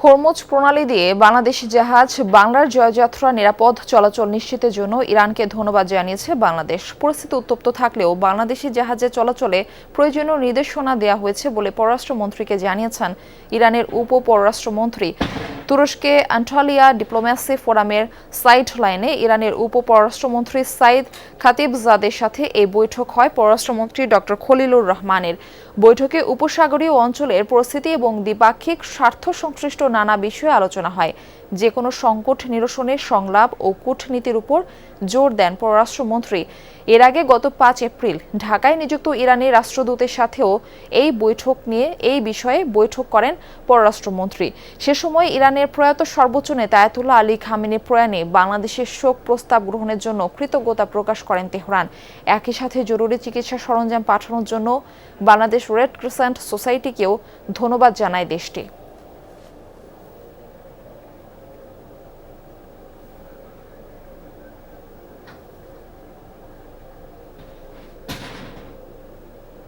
Hormuz প্রণালী দিয়ে বাংলাদেশি জাহাজ বাংলার জয়যাত্রা নিরাপদ চলাচল নিশ্চিতের জন্য ইরানকে ধন্যবাদ জানিয়েছে বাংলাদেশ। পরিস্থিতি উত্তপ্ত থাকলেও বাংলাদেশি জাহাজে চলাচলে প্রয়োজনীয় নির্দেশনা দেওয়া হয়েছে বলে পররাষ্ট্রমন্ত্রীকে জানিয়েছেন ইরানের উপ-পররাষ্ট্রমন্ত্রী। তুরস্কে অ্যান্টালিয়া ডিপ্লোম্যাসি ফোরামের সাইড লাইনে ইরানের উপ-পররাষ্ট্রমন্ত্রী সাইদ খাতিবজাদের সাথে এই বৈঠক হয় পররাষ্ট্রমন্ত্রী ডক্টর খলিলুর রহমানের। বৈঠকে উপসাগরীয় অঞ্চলের পরিস্থিতি এবং দ্বিপাক্ষিক স্বার্থ সংশ্লিষ্ট নানা বিষয়ে আলোচনা হয়। যে কোনো সংকট নিরসনে সংলাপ ও কূটনীতির উপর জোর দেন পররাষ্ট্রমন্ত্রী। এর আগে গত ৫ এপ্রিল ঢাকায় নিযুক্ত ইরানের রাষ্ট্রদূতের সাথেও এই বিষয়ে বৈঠক করেন পররাষ্ট্রমন্ত্রী। সে সময় ইরানের প্রয়াত সর্বোচ্চ নেতা আয়াতুল্লাহ আলী খামেনির প্রয়াণে বাংলাদেশের শোক প্রস্তাব গ্রহণের জন্য কৃতজ্ঞতা প্রকাশ করেন তেহরান। একই সাথে জরুরি চিকিৎসা সরঞ্জাম পাঠানোর জন্য বাংলাদেশ রেড ক্রিসেন্ট সোসাইটিকেও ধন্যবাদ জানায় দেশটি।